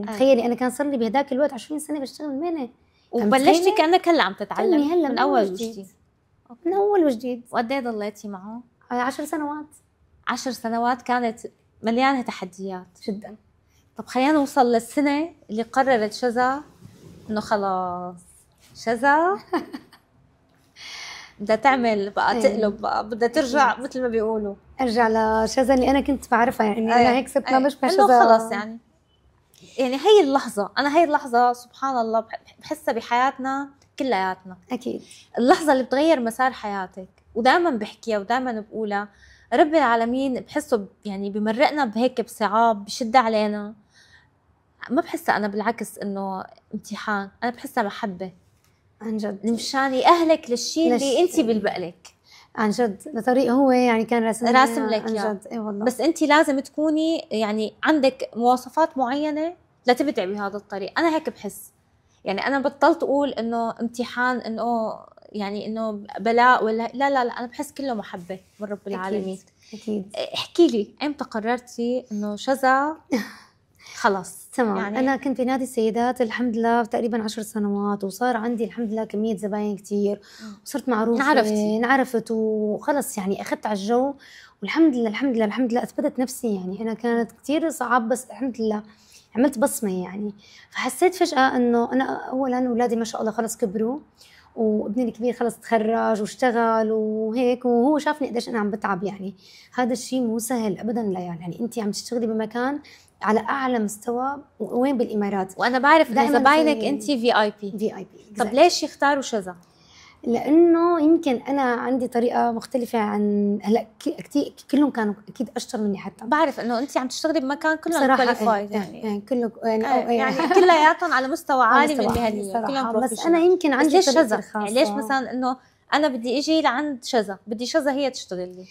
Speaker 1: تخيلي انا كان صار لي بهداك الوقت 20 سنه بشتغل مهنه،
Speaker 2: وبلشتي كانك هلا عم تتعلمي
Speaker 1: هلا
Speaker 2: من اول وجديد.
Speaker 1: من اول وجديد.
Speaker 2: وقد ايه ضليتي معه؟
Speaker 1: 10 سنوات.
Speaker 2: 10 سنوات كانت مليانه تحديات
Speaker 1: جدا.
Speaker 2: طب خلينا نوصل للسنه اللي قررت شذا انه خلاص شذا بدها تعمل بقى تقلب بقى، بدها ترجع مثل ما بيقولوا،
Speaker 1: ارجع لشذا اللي انا كنت بعرفها. يعني انا هيك صرت ما بشبه شذا.
Speaker 2: خلص يعني هي اللحظه، انا هي اللحظه سبحان الله بحسها بحياتنا كلياتنا.
Speaker 1: اكيد
Speaker 2: اللحظه اللي بتغير مسار حياتك. ودائما بحكيها ودائما بقولها، رب العالمين بحسه يعني بمرقنا بهيك بصعاب، بشد علينا. ما بحسها انا بالعكس انه امتحان، انا بحسها محبه
Speaker 1: عن جد،
Speaker 2: مشان يأهلك للشيء اللي انت بالبقلك
Speaker 1: عن جد. بطريق هو يعني كان راسم
Speaker 2: لك
Speaker 1: عن جد. اي والله.
Speaker 2: بس انت لازم تكوني يعني عندك مواصفات معينه لتبدعي بهذا الطريق. انا هيك بحس. يعني انا بطلت اقول انه امتحان، انه يعني انه بلاء ولا لا لا لا، انا بحس كله محبه من رب العالمين.
Speaker 1: اكيد.
Speaker 2: احكي لي امتى قررتي انه شذا خلص
Speaker 1: تمام يعني انا كنت بنادي السيدات الحمد لله تقريبا 10 سنوات، وصار عندي الحمد لله كميه زباين كتير، وصرت معروفه، انعرفت وخلص يعني اخذت على الجو، والحمد لله الحمد لله الحمد لله اثبتت نفسي. يعني انا كانت كتير صعب بس الحمد لله عملت بصمه يعني. فحسيت فجاه انه انا اولا اولادي ما شاء الله خلص كبروا، وابني الكبير خلص تخرج واشتغل وهيك، وهو شافني قديش انا عم بتعب. يعني هذا الشيء مو سهل ابدا ليال، يعني انت عم تشتغلي بمكان على اعلى مستوى، وين بالامارات.
Speaker 2: وانا بعرف ان زباينك انت في اي بي. طب ليش يختاروا شذا؟
Speaker 1: لانه يمكن انا عندي طريقه مختلفه عن هلا كثير، كلهم كانوا اكيد اشطر مني. حتى
Speaker 2: بعرف انه انت عم تشتغلي بمكان كلهم كواليفايد
Speaker 1: يعني كله
Speaker 2: يعني كلياتهم على مستوى عالي من المهنيه، كلهم
Speaker 1: بروفيشنال. بس انا يمكن عندي
Speaker 2: ليش شذا؟ يعني ليش مثلا انه انا بدي اجي لعند شذا، بدي شذا هي تشتغل لي؟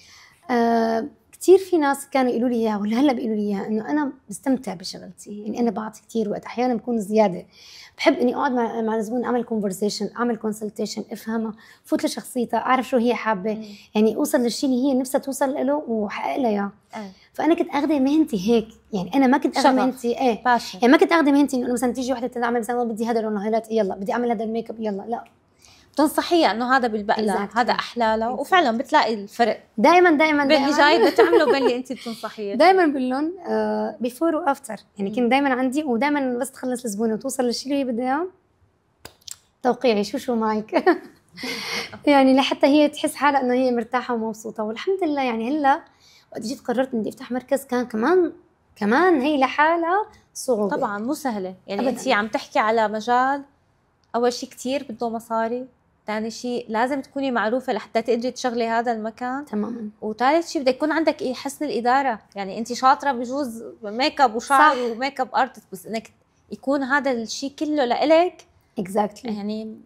Speaker 1: كثير في ناس كانوا يقولوا لي اياها ولا هلا بيقولوا لي اياها، انه انا بستمتع بشغلتي، يعني انا بعطي كثير وقت، احيانا بكون زياده. بحب اني اقعد مع الزبون، اعمل كونفرسيشن، اعمل كونسلتيشن، افهمها، فوت لشخصيتها، اعرف شو هي حابه، يعني اوصل للشيء اللي هي نفسها توصل له واحقق لها اياه. فانا كنت اخذ مهنتي هيك، يعني انا ما كنت اخذ مهنتي يعني ما كنت اخذ مهنتي انه مثلا تيجي وحده تعمل مثلا بدي هذا اللون هايلايت، يلا بدي اعمل هذا الميك اب، يلا لا،
Speaker 2: بتنصحيها انه هذا بالبقلة هذا احلى له، وفعلا بتلاقي الفرق
Speaker 1: دائما
Speaker 2: بين اللي جاي بتعمله وبين اللي انت بتنصحيه.
Speaker 1: دائما باللون بيفور وافتر، يعني كنت دائما عندي، ودائما بس تخلص الزبونه وتوصل للشيء اللي هي بدها اياه توقيعي شو معك يعني لحتى هي تحس حالها انه هي مرتاحه ومبسوطه. والحمد لله يعني هلا وقت جيت قررت اني افتح مركز، كان كمان هي لحالها صعوبه
Speaker 2: طبعا مو سهله. يعني انت عم تحكي على مجال اول شيء كثير بده مصاري، ثاني شيء لازم تكوني معروفه لحتى تقدري تشغلي هذا المكان
Speaker 1: تماما،
Speaker 2: وثالث شيء بدك يكون عندك حسن الاداره. يعني انت شاطره بجوز ميك اب وشعر وميك اب ارتست، بس انك يكون هذا الشيء كله لإلك يعني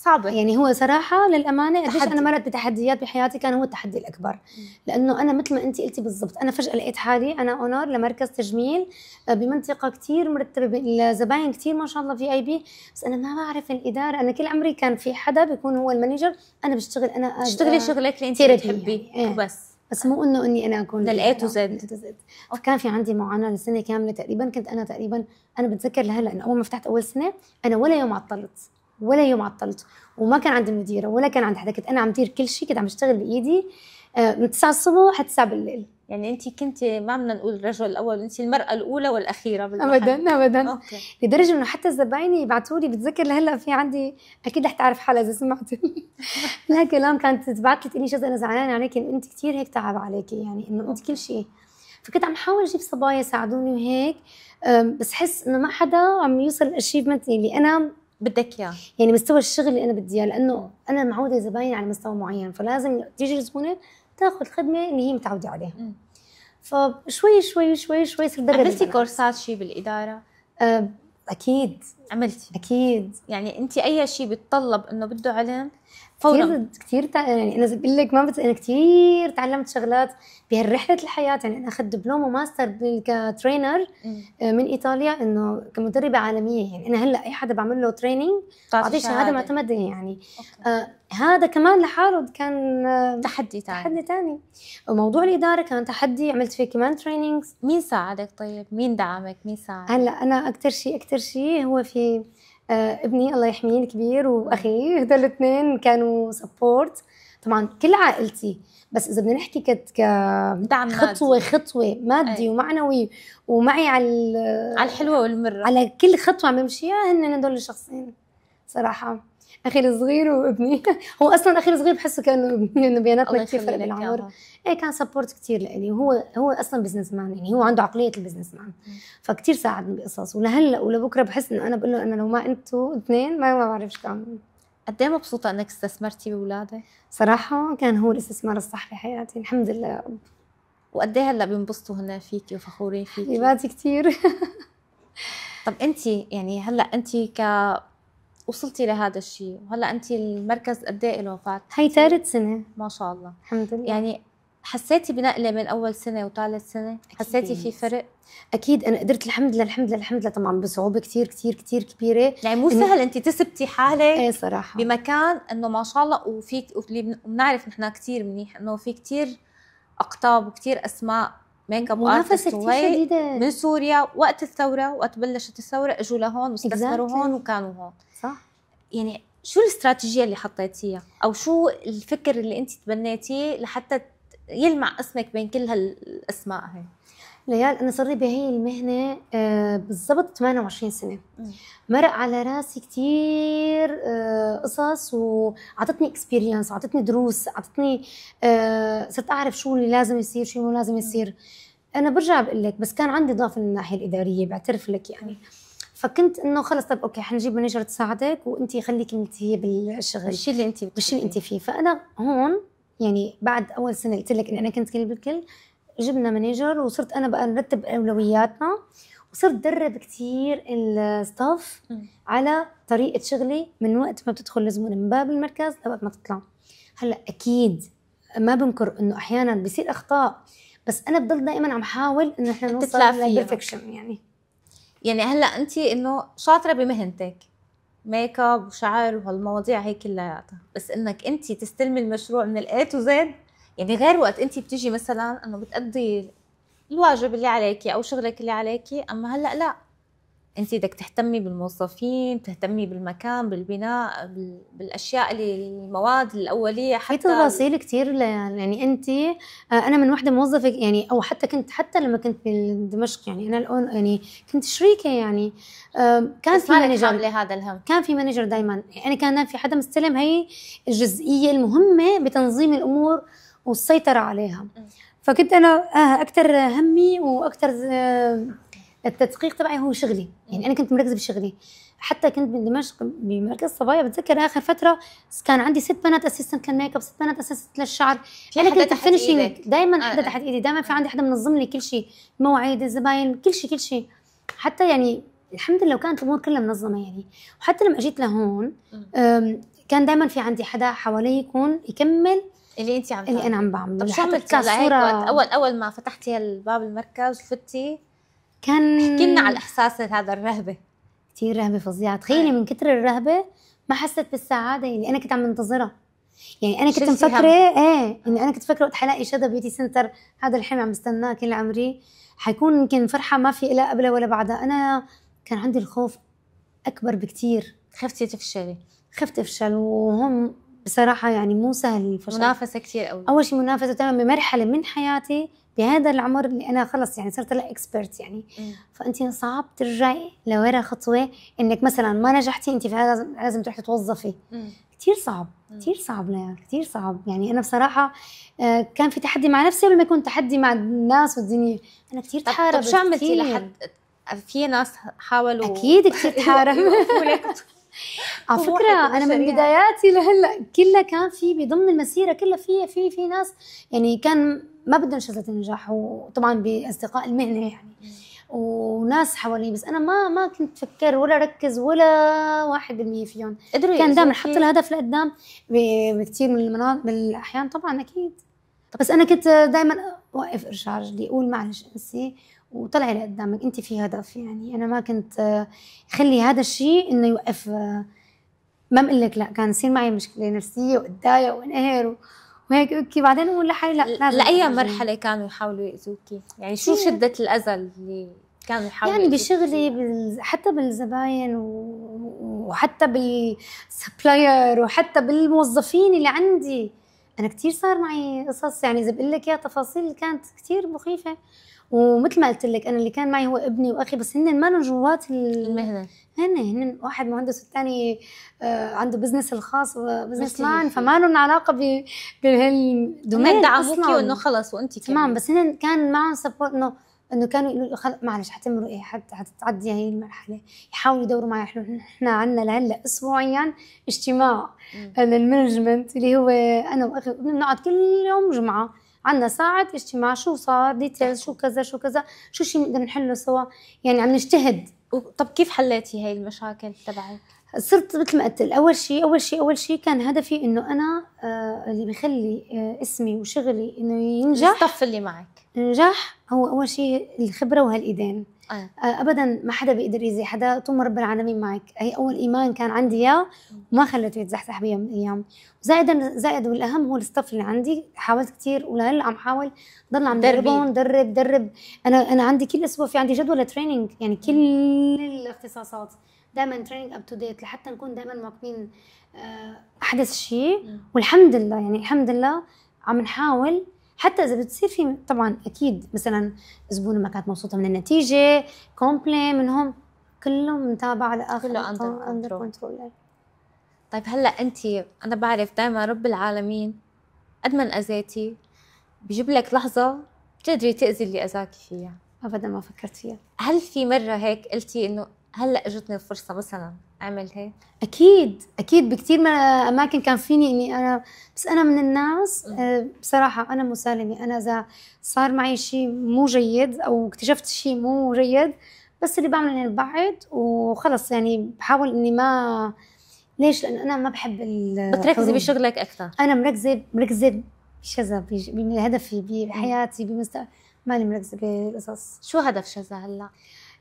Speaker 2: صعبه.
Speaker 1: يعني هو صراحه للامانه قديش انا مرت بتحديات بحياتي، كان هو التحدي الاكبر. لانه انا مثل ما انت قلتي بالضبط، انا فجاه لقيت حالي انا اونر لمركز تجميل بمنطقه كثير مرتبه، الزباين كثير ما شاء الله في اي بي، بس انا ما بعرف الاداره. انا كل عمري كان في حدا بيكون هو المانجر، انا بشتغل، انا
Speaker 2: تشتغلي شغلك اللي انت بتحبيه
Speaker 1: يعني بس مو انه اني انا اكون
Speaker 2: للاي تو زد.
Speaker 1: فكان في عندي معاناه لسنه كامله تقريبا. كنت انا تقريبا انا بتذكر لهلا انه اول ما فتحت اول سنه انا ولا يوم عطلت، وما كان عندي مديره ولا كان عندي حدا، كنت انا عم دير كل شيء، كنت عم اشتغل بايدي من 9 الصبح حتى 9 بالليل.
Speaker 2: يعني انت كنت ما بدنا نقول الرجل الاول، انت المراه الاولى والاخيره
Speaker 1: بالمحل. ابدا لدرجه انه حتى الزباين يبعثوا لي، بتذكر لهلا في عندي، اكيد رح تعرف حالها اذا سمعت لها كلام، كانت تبعث لي تقول لي شذا انا زعلانه عليكي، انه انت كثير هيك تعب عليكي، يعني انه انت كل شيء. فكنت عم احاول اجيب صبايا يساعدوني وهيك، بس حس انه ما حدا عم يوصل الاشيفمنت اللي انا
Speaker 2: بدك اياه،
Speaker 1: يعني مستوى الشغل اللي انا بدي اياه، لانه انا معوده زباين على مستوى معين، فلازم تيجي الزبونه تاخذ الخدمه اللي هي متعوده عليها. فشوي شوي شوي شوي صرت ادرب.
Speaker 2: عملتي كورسات شيء بالاداره؟
Speaker 1: اكيد
Speaker 2: عملتي.
Speaker 1: اكيد.
Speaker 2: يعني انت اي شيء بيتطلب انه بده علم
Speaker 1: كثير يعني انا بقول لك ما انا كثير تعلمت شغلات بهالرحله الحياه. يعني انا اخذت دبلوم وماستر كترينر من ايطاليا، انه كمدربه عالميه. يعني انا هلا اي حدا بعمل له تريننج بعطيه شهاده معتمده. يعني هذا كمان لحاله كان
Speaker 2: تحدي
Speaker 1: ثاني. وموضوع الاداره كان تحدي، عملت فيه كمان تريننجز.
Speaker 2: مين ساعدك طيب؟ مين دعمك؟ مين ساعدك؟
Speaker 1: هلا انا اكثر شيء هو في ابني الله يحميه الكبير واخي، هذول الاثنين كانوا سبورت. طبعا كل عائلتي، بس اذا بدنا نحكي
Speaker 2: دعم
Speaker 1: خطوه مادي ومعنوي، ومعي على
Speaker 2: الحلوه والمره،
Speaker 1: على كل خطوه عم بمشيها، هن هدول الشخصين صراحه، اخي الصغير وابني. هو اصلا اخي الصغير بحسه كانه ابني، انه بيناتنا كثير فرق بالعمر. كان سبورت كثير لإلي، وهو اصلا بزنس مان، يعني هو عنده عقليه البزنس مان، فكتير ساعدني بقصص. ولهلا ولبكره بحس انه انا بقول له انا لو ما انتوا اثنين ما بعرف شو اعمل.
Speaker 2: قد ايه مبسوطه انك استثمرتي باولادك؟
Speaker 1: صراحه كان هو الاستثمار الصح في حياتي، الحمد لله يا رب.
Speaker 2: وقد ايه هلا بينبسطوا هن فيكي وفخورين فيكي؟
Speaker 1: حبيباتي كثير.
Speaker 2: طب انت يعني هلا انت وصلتي لهذا الشيء، وهلا انت المركز قد ايه له فات؟
Speaker 1: هي ثالث سنه
Speaker 2: ما شاء الله،
Speaker 1: الحمد لله.
Speaker 2: يعني حسيتي بنقله من اول سنه وثالث سنه؟ حسيتي في فرق؟
Speaker 1: اكيد انا قدرت الحمد لله طبعا بصعوبه كثير كثير كثير كبيره.
Speaker 2: يعني مو سهل انت تثبتي حالك
Speaker 1: ايه صراحه
Speaker 2: بمكان انه ما شاء الله، وفي اللي بنعرف نحن كثير منيح انه في كثير اقطاب وكثير اسماء ميك اب
Speaker 1: منافسه
Speaker 2: ارتست
Speaker 1: كثير شديده
Speaker 2: من سوريا وقت الثوره، وقت بلشت الثوره اجوا لهون واستثمروا هون وكانوا هون.
Speaker 1: صح.
Speaker 2: يعني شو الاستراتيجيه اللي حطيتيها، او شو الفكر اللي انت تبنيتيه لحتى يلمع اسمك بين كل هالاسماء هاي؟
Speaker 1: ليال انا صار لي بهي المهنه بالضبط 28 سنه. مرق على راسي كثير قصص، وعطتني اكسبيرينس، عطتني دروس، عطتني صرت اعرف شو اللي لازم يصير، شو مو لازم يصير. انا برجع بقول لك بس كان عندي ضعف من الناحيه الاداريه، بعترف لك يعني. فكنت انه خلص طب اوكي حنجيب مانجر تساعدك، وانت خليكي انت بالشغل،
Speaker 2: بالشيء اللي
Speaker 1: انت فيه. فانا هون يعني بعد اول سنه قلت لك اني انا كنت كل بالكل، جبنا مانجر وصرت انا بقى نرتب اولوياتنا، وصرت درب كثير الستاف على طريقه شغلي من وقت ما بتدخل الزبون من باب المركز لوقت ما تطلع. هلا اكيد ما بنكر انه احيانا بيصير اخطاء، بس انا بضل دائما عم حاول انه احنا نوصل للبرفكشن.
Speaker 2: يعني هلا انت انه شاطره بمهنتك، ميك اب وشعر وهالمواضيع هي كلياتها، بس انك انت تستلمي المشروع من الاي تو زد، يعني غير وقت انت بتيجي مثلا انه بتقضي الواجب اللي عليكي او شغلك اللي عليكي، اما هلا لا، انت بدك تهتمي بالموظفين، تهتمي بالمكان، بالبناء، بالاشياء اللي المواد الاوليه، حتى
Speaker 1: في تفاصيل كثير. يعني انت انا من وحده موظفه يعني، او حتى كنت حتى لما كنت بدمشق يعني انا الان يعني كنت شريكه يعني. كان في مانجر،
Speaker 2: هذا الهم
Speaker 1: كان في مانجر دائما يعني، كان في حدا مستلم هي الجزئيه المهمه بتنظيم الامور والسيطره عليها. فكنت انا اكثر همي واكثر التدقيق تبعي هو شغلي، يعني انا كنت مركزه بشغلي. حتى كنت بدمشق بمركز صبايا، بتذكر اخر فتره كان عندي 6 بنات اسيستنت للميك اب، 6 بنات اسيستنت للشعر.
Speaker 2: انا كنت فينيشينج
Speaker 1: دائما حدا تحت ايدي، دائما في عندي حدا منظم لي كل شيء، مواعيد الزباين، كل شيء. حتى يعني الحمد لله وكانت الامور كلها منظمه يعني. وحتى لما اجيت لهون كان دائما في عندي حدا حوالي يكون يكمل
Speaker 2: اللي انت عم
Speaker 1: اللي انا عم بعمله.
Speaker 2: طب شو عملتي لهيك وقت اول ما فتحتي الباب المركز وفتي؟
Speaker 1: كان
Speaker 2: احكي لنا على الاحساس هذا، الرهبه.
Speaker 1: كثير رهبه فظيعه. تخيلي من كثر الرهبه ما حسيت بالسعاده اللي انا كنت عم منتظرها. يعني انا كنت مفكره اني انا كنت فكره وقت حلاقي شدا بيوتي سنتر، هذا الحلم عم بستناه كل عمري، حيكون يمكن فرحه ما في إلا قبلها ولا بعدها. انا كان عندي الخوف اكبر بكثير.
Speaker 2: خفتي تفشلي؟
Speaker 1: خفت افشل، وهم بصراحه يعني مو سهل الفشل.
Speaker 2: منافسه كثير قوي.
Speaker 1: اول شيء منافسه تمام بمرحله من حياتي بهذا العمر اللي انا خلص يعني صرت لا اكسبرت يعني. فانت صعب ترجعي لورا خطوه، انك مثلا ما نجحتي انت في لازم تروحي توظفي. كثير صعب، كثير صعب ليال، كثير صعب يعني. انا بصراحه كان في تحدي مع نفسي قبل ما يكون تحدي مع الناس والدنيا. انا كثير تحاربت.
Speaker 2: طب شو عملتي لحد في ناس حاولوا؟
Speaker 1: اكيد كثير تحارب. على فكره انا من بداياتي لهلا كلها كان في بضمن المسيره كلها في ناس يعني كان ما بدهم شغله تنجح، وطبعا باصدقاء المهنه يعني وناس حوالي، بس انا ما كنت فكر ولا ركز ولا 1% فيهم. كان دائما حط الهدف لقدام بكثير من الاحيان طبعا اكيد. بس انا كنت دائما اوقف ارشاد لي اقول معلش انسي وطلعي لقدامك، انت في هدف يعني. انا ما كنت خلي هذا الشيء انه يوقف. ما بقول لك لا، كان يصير معي مشكله نفسيه واتضايق وانقهر وهيك اوكي، بعدين اقول لحالي لا.
Speaker 2: لاي مرحله كانوا يحاولوا ياذوكي؟ يعني شو شده الاذى اللي كانوا يحاولوا
Speaker 1: يعني بشغلي حتى بالزباين وحتى بالسبلاير وحتى بالموظفين اللي عندي. انا كثير صار معي قصص يعني، اذا بقول لك يا تفاصيل كانت كثير مخيفه. ومثل ما قلت لك انا اللي كان معي هو ابني واخي، بس هن ما لهم جوات
Speaker 2: المهنه.
Speaker 1: هن واحد مهندس والثاني عنده بزنس الخاص وبزنس مان، فما لهم علاقه بهالدومين.
Speaker 2: دعموكي وانه خلص وانت
Speaker 1: تمام. بس هن كان معهم سبورت انه كانوا يقولوا معلش حتمروا حتعدي هي المرحله، يحاولوا يدوروا معي حلول. احنا عندنا لهلا اسبوعيا اجتماع للمانجمنت اللي هو انا واخي وابني بنقعد كل يوم جمعه، عندنا ساعه اجتماع، شو صار ديتيلز، شو كذا شو شيء نقدر نحله سوا يعني، عم نجتهد.
Speaker 2: طب كيف حليتي هاي المشاكل تبعك؟
Speaker 1: صرت مثل ما قلت اول شيء كان هدفي انه انا اللي بيخلي اسمي وشغلي انه ينجح،
Speaker 2: الصف اللي معك
Speaker 1: نجاح، هو اول شيء الخبره وهالايدين. ابدا ما حدا بيقدر يأذي حدا طول ما رب العالمين معك. هي اول ايمان كان عندي اياه وما خليته يتزحزح بيوم من الايام. زائد والاهم هو الستاف اللي عندي، حاولت كثير ولهلا عم حاول ضل عم دربهم درب. انا عندي كل اسبوع في عندي جدول تريننج، يعني كل الاختصاصات دائما تريننج اب تو ديت لحتى نكون دائما مواكبين احدث شيء. والحمد لله يعني الحمد لله عم نحاول، حتى اذا بتصير في طبعا اكيد مثلا زبونه ما كانت مبسوطه من النتيجه كومبلين منهم، كلهم متابعه لاخر،
Speaker 2: كله
Speaker 1: اندر كنترول.
Speaker 2: طيب هلا انت، انا بعرف دائما رب العالمين قد ما انأذيتي بيجيب لك لحظه بتقدري تأذي اللي اذاكي فيها.
Speaker 1: ابدا ما فكرت فيها.
Speaker 2: هل في مره هيك قلتي انه هلا اجتني الفرصه مثلا اعمل هيك؟
Speaker 1: اكيد بكثير من اماكن كان فيني اني انا، بس انا من الناس بصراحه انا مسالمه. انا اذا صار معي شيء مو جيد او اكتشفت شيء مو جيد، بس اللي بعمله اني ببعد وخلص. يعني بحاول اني ما، ليش؟ لان انا ما بحب
Speaker 2: بتركزي بشغلك اكثر.
Speaker 1: انا مركزه بشذا بهدفي بحياتي مالي مركزه بالقصص.
Speaker 2: شو هدف شذا هلا؟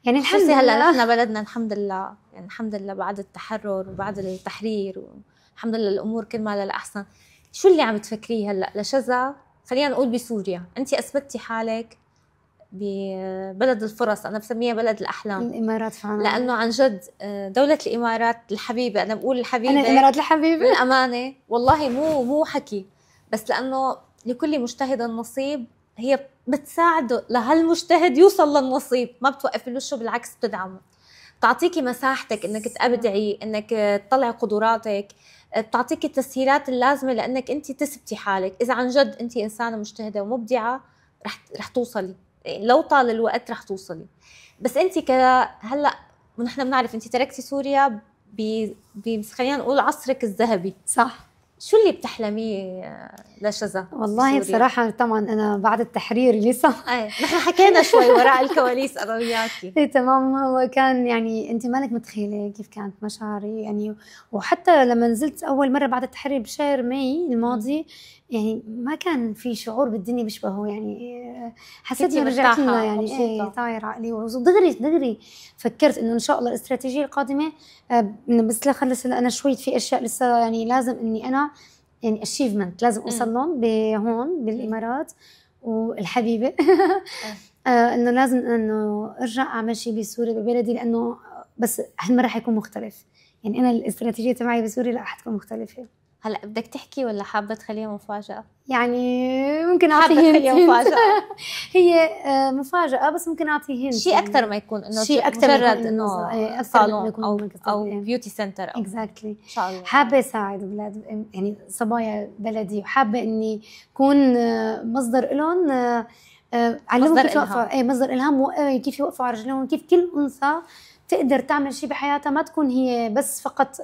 Speaker 1: يعني الحمد لله
Speaker 2: هلا نحن بلدنا الحمد لله، يعني الحمد لله بعد التحرر وبعد التحرير والحمد لله الامور كل ما للاحسن. شو اللي عم تفكريه هلا لشذا؟ خلينا نقول بسوريا، انت اثبتي حالك ببلد الفرص، انا بسميها بلد الاحلام،
Speaker 1: الامارات فعلا.
Speaker 2: لانه عن جد دولة الامارات الحبيبه، انا بقول الحبيبه،
Speaker 1: انا الامارات الحبيبه
Speaker 2: للامانه والله مو حكي، بس لانه لكل مجتهد نصيب، هي بتساعده لهالمجتهد يوصل للنصيب، ما بتوقف بوشه، بالعكس بتدعمه، بتعطيكي مساحتك انك تبدعي، انك تطلعي قدراتك، بتعطيكي التسهيلات اللازمه لانك انت تثبتي حالك. اذا عن جد انت انسانه مجتهده ومبدعه رح توصلي، لو طال الوقت رح توصلي. بس انت هلا نحن بنعرف انت تركتي سوريا خلينا نقول عصرك الذهبي،
Speaker 1: صح؟
Speaker 2: شو اللي بتحلميه لشذا؟
Speaker 1: والله بصراحة طبعا أنا بعد التحرير اللي صار
Speaker 2: نحن حكينا شوي وراء الكواليس أنا وياكي.
Speaker 1: إيه تمام. هو كان يعني أنت مالك متخيلة كيف كانت مشاعري يعني. وحتى لما نزلت أول مرة بعد التحرير بشهر ماي الماضي، يعني ما كان في شعور بالدنيا بيشبهه. يعني حسيت إني رجعت لنا، يعني إيه طاير عقلي. ودغري فكرت إنه إن شاء الله الاستراتيجية القادمة بس لا خلص أنا شوية في أشياء لسه يعني لازم إني أنا يعني اتشيفمنت لازم اوصل لهم بهون بالامارات والحبيبه انه لازم انه ارجع اعمل شيء بسوريا ببلدي، لانه بس هالمره حيكون مختلف. يعني انا الاستراتيجيه تبعي بسوريا لا حتكون مختلفه.
Speaker 2: هلا بدك تحكي ولا حابه تخليها مفاجاه؟
Speaker 1: يعني ممكن اعطيه
Speaker 2: مفاجاه.
Speaker 1: هي مفاجاه، بس ممكن اعطيه هنت
Speaker 2: شيء اكثر ما يكون انه
Speaker 1: شيء
Speaker 2: مجرد انه صالون او بيوتي سنتر او
Speaker 1: اكزاكتلي.
Speaker 2: ان شاء الله
Speaker 1: حابه اساعد اولاد يعني صبايا بلدي، وحابه اني اكون مصدر لهم، علمهم كيف يوقفوا مصدر الهام، كيف يوقفوا على رجلهم، كيف كل انثى تقدر تعمل شيء بحياتها، ما تكون هي بس فقط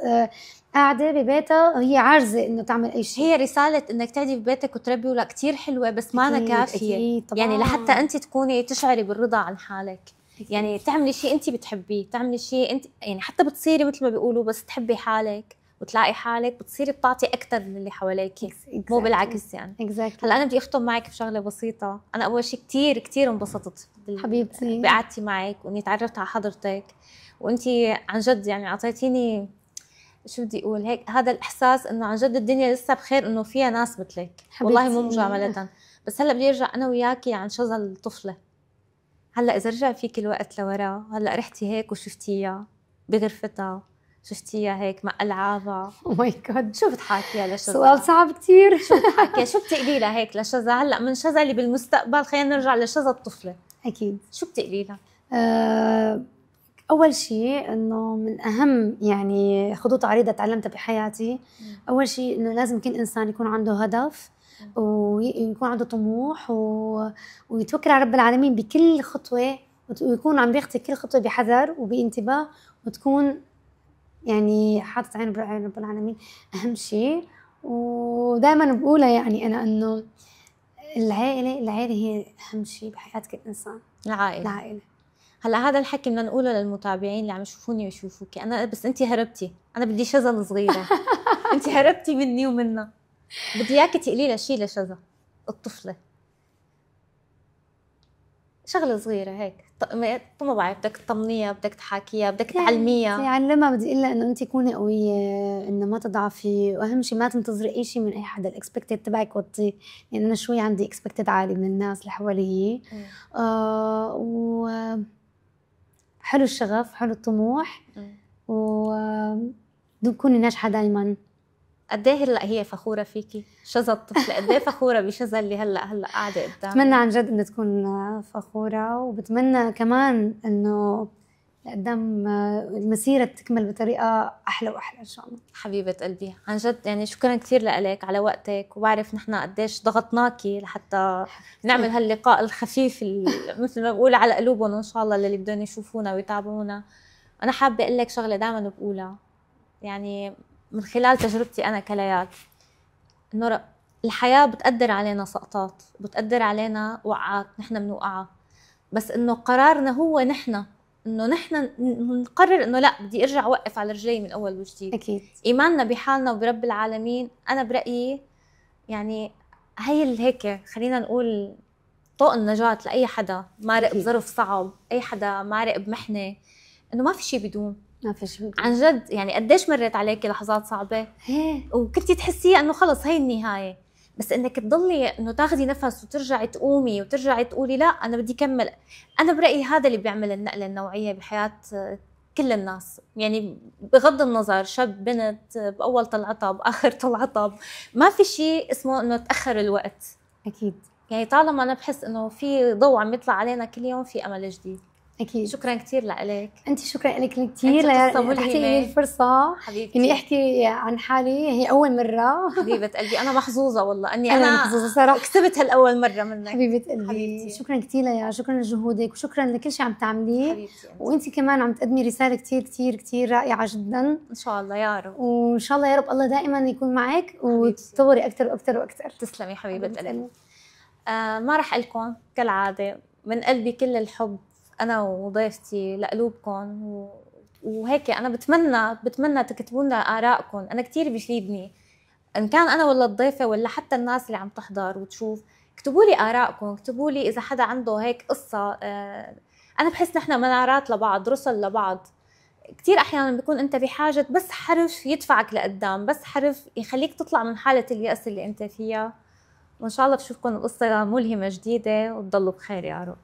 Speaker 1: قاعده ببيتها هي عاجزه انه تعمل اي شيء.
Speaker 2: هي رساله انك تقعدي ببيتك وتربي ولا كثير حلوه، بس ما أنا كافيه. يعني لحتى انت تكوني تشعري بالرضا عن حالك، يعني تعملي شيء انت بتحبيه، تعملي شيء انت يعني حتى بتصيري مثل ما بيقولوا بس تحبي حالك وتلاقي حالك، بتصيري بتعطي اكثر للي حواليك، مو بالعكس. يعني هلا انا بدي اختم معك بشغله بسيطه. انا اول شيء كثير انبسطت
Speaker 1: حبيبتي
Speaker 2: بقعدتي معك واني تعرفت على حضرتك، وانت عن جد يعني اعطيتيني شو بدي اقول هيك هذا الاحساس انه عن جد الدنيا لسه بخير، انه فيها ناس مثلك. والله مو مجامله. بس هلا بدي ارجع انا وياكي عن شذا الطفله. هلا اذا رجع فيك الوقت لورا، هلا رحتي هيك وشفتيها بغرفتها، شفتيها هيك مع العابها،
Speaker 1: او ماي جاد،
Speaker 2: شو بتحاكيها لشذا؟
Speaker 1: سؤال صعب كثير.
Speaker 2: شو بتحاكيها؟ شو بتقولي لها هيك لشذا هلا من شذا اللي بالمستقبل؟ خلينا نرجع لشذا الطفله.
Speaker 1: اكيد
Speaker 2: شو بتقولي لها؟
Speaker 1: أول شيء إنه من أهم يعني خطوط عريضة تعلمتها بحياتي، أول شيء إنه لازم كل إنسان يكون عنده هدف ويكون عنده طموح ويتوكل على رب العالمين بكل خطوة، ويكون عم بيخطي كل خطوة بحذر وبانتباه، وتكون يعني حاطط عين رب العالمين أهم شيء. ودائما بقولها يعني أنا إنه العائلة هي أهم شيء بحياة كل إنسان. العائلة.
Speaker 2: هلا هذا الحكي بدنا نقوله للمتابعين اللي عم يشوفوني ويشوفوكي. انا بس انت هربتي، انا بدي شذا الصغيره. انت هربتي مني ومنها. بدي اياكي تقولي لها شيء لشذا الطفله. شغله صغيره هيك، ما بعرف، بدك تطمنيها، بدك تحاكيها، بدك تعلميها.
Speaker 1: تعلمها، بدي اقول لها انه انت كوني قويه، انه ما تضعفي، واهم شيء ما تنتظري اي شيء من اي حدا. الاكسبكتد تبعك وطي، لان انا شوي عندي اكسبكتد عالي من الناس اللي حواليي. و حلو الشغف، حلو الطموح، و تكوني ناجحه دائما.
Speaker 2: قد ايه هلا هي فخوره فيكي شذا الطفله؟ قد ايه فخوره بشذا اللي هلا قاعده قدام؟
Speaker 1: بتمنى عن جد انها تكون فخوره، وبتمنى كمان انه قدام المسيره تكمل بطريقه احلى واحلى ان شاء الله.
Speaker 2: حبيبه قلبي عن جد يعني شكرا كثير لك على وقتك، وبعرف نحن قديش ضغطناكي لحتى نعمل هاللقاء الخفيف مثل ما بقول على قلوبهم ان شاء الله اللي بدهم يشوفونا ويتابعونا. انا حابه اقول لك شغله دائما بقولها، يعني من خلال تجربتي أنا كليال، إنه الحياة بتقدر علينا سقطات، بتقدر علينا وقعات نحن بنوقعها، بس إنه قرارنا هو نحن، إنه نحن نقرر إنه لا، بدي أرجع أوقف على رجلي من أول وجديد.
Speaker 1: أكيد.
Speaker 2: إيماننا بحالنا وبرب العالمين، أنا برأيي يعني هي هيك خلينا نقول طوق النجاة لأي حدا مارق بظرف صعب، أي حدا مارق بمحنة، إنه ما في شيء بدوم.
Speaker 1: ما في شيء
Speaker 2: عن جد. يعني قديش مرت عليكي لحظات صعبة وكنتي تحسي انه خلص هي النهاية، بس انك تضلي انه تاخذي نفس وترجعي تقومي وترجعي تقولي لا انا بدي كمل. انا برأيي هذا اللي بيعمل النقلة النوعية بحياة كل الناس، يعني بغض النظر شاب بنت، باول طلعتها باخر طلعتها، ما في شيء اسمه انه تاخر الوقت.
Speaker 1: اكيد.
Speaker 2: يعني طالما انا بحس انه في ضوء عم يطلع علينا كل يوم، في امل جديد.
Speaker 1: أكيد.
Speaker 2: شكرا كثير لك.
Speaker 1: أنت شكرا لك كثير لأعطيتي لي الفرصة
Speaker 2: حبيبتي
Speaker 1: إني أحكي عن حالي، هي أول مرة.
Speaker 2: حبيبة قلبي أنا محظوظة والله إني
Speaker 1: أنا محظوظة صراحة،
Speaker 2: كسبت هالأول مرة منك.
Speaker 1: حبيبة قلبي. شكرا كثير ليا، شكرا لجهودك وشكرا لكل شيء عم تعمليه، وأنت كمان عم تقدمي رسالة كثير كثير كثير رائعة جدا.
Speaker 2: إن شاء الله يا رب،
Speaker 1: وإن شاء الله يا رب الله دائما يكون معك وتطوري أكثر وأكثر وأكثر.
Speaker 2: تسلمي حبيبة قلبي. ما رح أقلكم كالعادة من قلبي كل الحب أنا وضيفتي لقلوبكم، وهيك أنا بتمنى تكتبوا لنا آرائكم، أنا كتير بيفيدني إن كان أنا ولا الضيفة ولا حتى الناس اللي عم تحضر وتشوف. اكتبوا لي آرائكم، اكتبوا لي إذا حدا عنده هيك قصة. أنا بحس نحن منارات لبعض، رسل لبعض. كتير أحيانا بيكون أنت بحاجة بس حرف يدفعك لقدام، بس حرف يخليك تطلع من حالة اليأس اللي أنت فيها. وإن شاء الله بشوفكم القصة ملهمة جديدة، وتضلوا بخير يا رب.